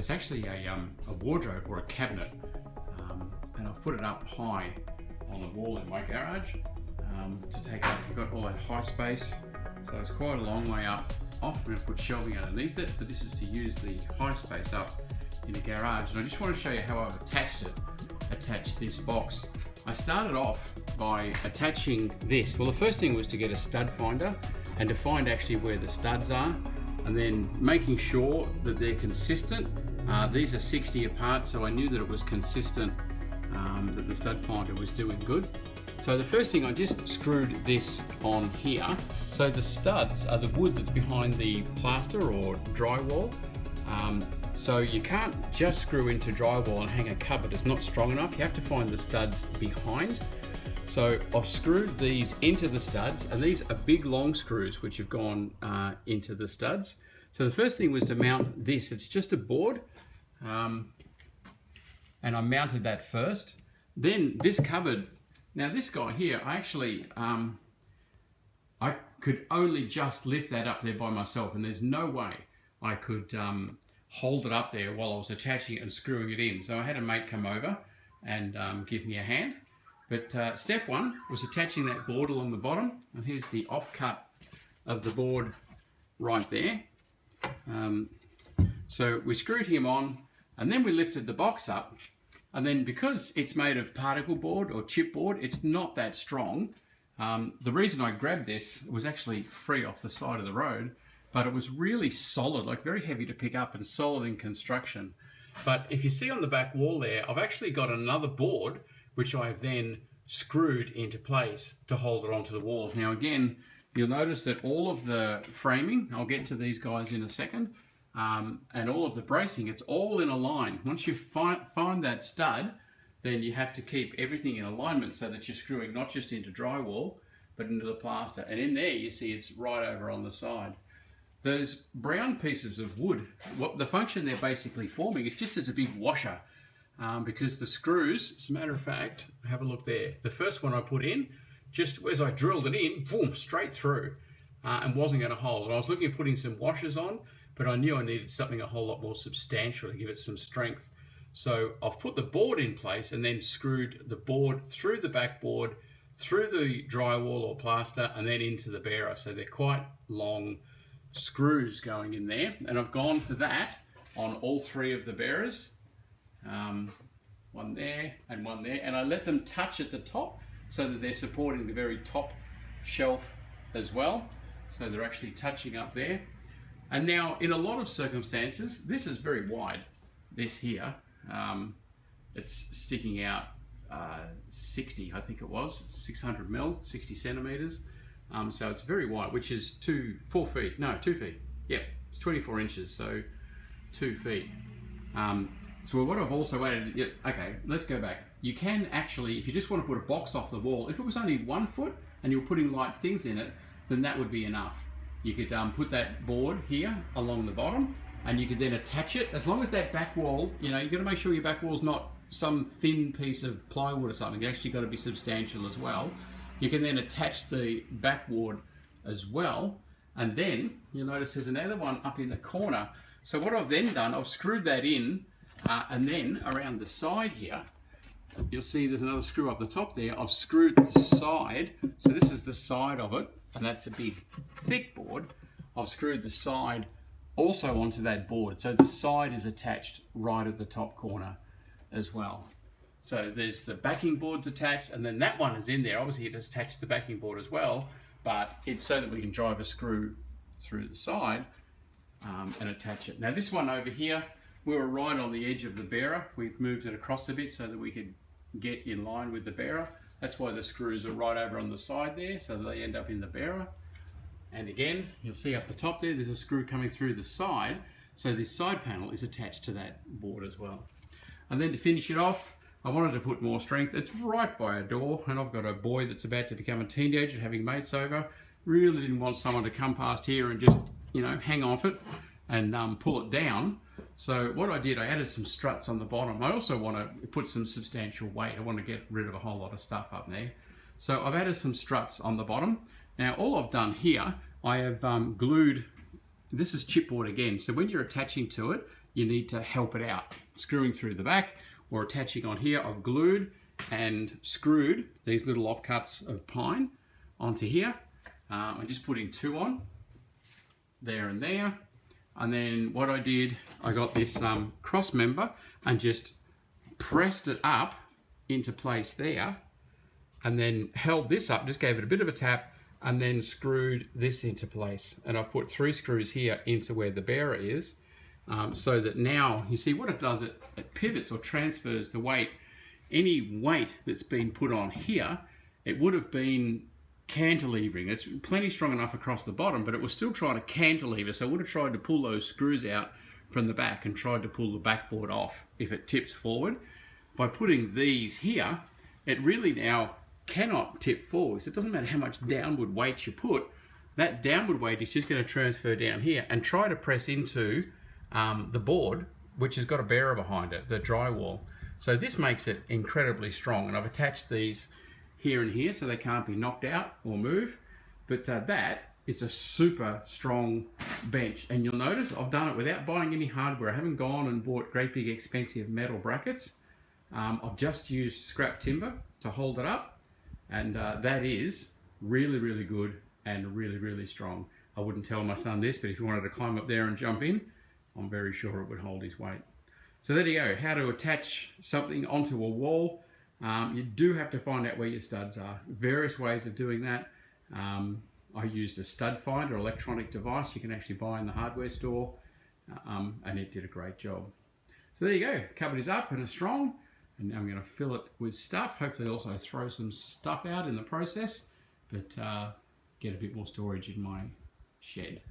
It's actually a wardrobe or a cabinet, and I've put it up high on the wall in my garage to take up. You've got all that high space, so it's quite a long way up. I'm going to put shelving underneath it, but this is to use the high space up in the garage. And I just want to show you how I've attached this box. I started off by attaching this. Well, the first thing was to get a stud finder and to find actually where the studs are, and then making sure that they're consistent. These are 60 apart, so I knew that it was consistent, that the stud finder was doing good. So the first thing, I just screwed this on here. So the studs are the wood that's behind the plaster or drywall. So you can't just screw into drywall and hang a cupboard, it's not strong enough. You have to find the studs behind. So I've screwed these into the studs, and these are big long screws which have gone into the studs. So the first thing was to mount this. It's just a board, and I mounted that first. Then this cupboard, now this guy here, I actually, I could only just lift that up there by myself, and there's no way I could hold it up there while I was attaching it and screwing it in. So I had a mate come over and give me a hand. But step one was attaching that board along the bottom, and here's the offcut of the board right there. So we screwed him on, and then we lifted the box up, and then because it's made of particle board or chipboard, it's not that strong. The reason I grabbed this was actually free off the side of the road, but it was really solid, like very heavy to pick up and solid in construction. But if you see on the back wall there, I've actually got another board which I have then screwed into place to hold it onto the walls. Now again, you'll notice that all of the framing, I'll get to these guys in a second, and all of the bracing, it's all in a line. Once you find that stud, then you have to keep everything in alignment so that you're screwing not just into drywall, but into the plaster. And in there, you see it's right over on the side. Those brown pieces of wood, what the function they're basically forming is just as a big washer. Because the screws, as a matter of fact, have a look there. The first one I put in, just as I drilled it in, boom, straight through, and wasn't going to hold. And I was looking at putting some washers on, but I knew I needed something a whole lot more substantial to give it some strength. So I've put the board in place and then screwed the board through the backboard, through the drywall or plaster, and then into the bearer. So they're quite long screws going in there. And I've gone for that on all three of the bearers. One there and one there, and I let them touch at the top so that they're supporting the very top shelf as well, so they're actually touching up there. And now in a lot of circumstances, this is very wide, this here, it's sticking out 60, I think it was 600 mil, 60 centimeters, so it's very wide, which is 2 feet, yeah, it's 24 inches, so 2 feet. So what I've also added, okay, let's go back. You can actually, if you just want to put a box off the wall, if it was only 1 foot and you're putting light things in it, then that would be enough. You could put that board here along the bottom, and you could then attach it. As long as that back wall, you know, you've got to make sure your back wall's not some thin piece of plywood or something. It's actually got to be substantial as well. You can then attach the backboard as well, and then you'll notice there's another one up in the corner. So what I've then done, I've screwed that in, and then around the side here, you'll see there's another screw up the top there. I've screwed the side, so this is the side of it, and that's a big thick board. I've screwed the side also onto that board, so the side is attached right at the top corner as well. So there's the backing boards attached, and then that one is in there. Obviously it attaches the backing board as well, but it's so that we can drive a screw through the side and attach it. Now this one over here, we were right on the edge of the bearer. We've moved it across a bit so that we could get in line with the bearer. That's why the screws are right over on the side there, so that they end up in the bearer. And again, you'll see up the top there, there's a screw coming through the side, so this side panel is attached to that board as well. And then to finish it off, I wanted to put more strength. It's right by a door, and I've got a boy that's about to become a teenager, having mates over. Really didn't want someone to come past here and just, you know, hang off it and pull it down. So what I did, I added some struts on the bottom. I also want to put some substantial weight. I want to get rid of a whole lot of stuff up there. So I've added some struts on the bottom. Now all I've done here, I have glued, this is chipboard again, so when you're attaching to it, you need to help it out. Screwing through the back or attaching on here, I've glued and screwed these little offcuts of pine onto here. I'm just putting 2 on, there and there. And then what I did, I got this cross member and just pressed it up into place there, and then held this up, just gave it a bit of a tap, and then screwed this into place. And I've put 3 screws here into where the bearer is, so that now, you see what it does, it pivots or transfers the weight. Any weight that's been put on here, it would have been cantilevering. It's plenty strong enough across the bottom, but it was still trying to cantilever, so I would have tried to pull those screws out from the back and tried to pull the backboard off if it tips forward. By putting these here, it really now cannot tip forward. So it doesn't matter how much downward weight you put, that downward weight is just going to transfer down here and try to press into the board, which has got a bearer behind it, the drywall. So this makes it incredibly strong, and I've attached these here and here so they can't be knocked out or move. But that is a super strong bench, and you'll notice I've done it without buying any hardware. I haven't gone and bought great big expensive metal brackets. I've just used scrap timber to hold it up, and that is really, really good and really, really strong. I wouldn't tell my son this, but if he wanted to climb up there and jump in, I'm very sure it would hold his weight. So there you go, how to attach something onto a wall. You do have to find out where your studs are. Various ways of doing that. I used a stud finder, electronic device you can actually buy in the hardware store, and it did a great job. So there you go, cupboard is up and it's strong, and now I'm going to fill it with stuff. Hopefully also throw some stuff out in the process, but get a bit more storage in my shed.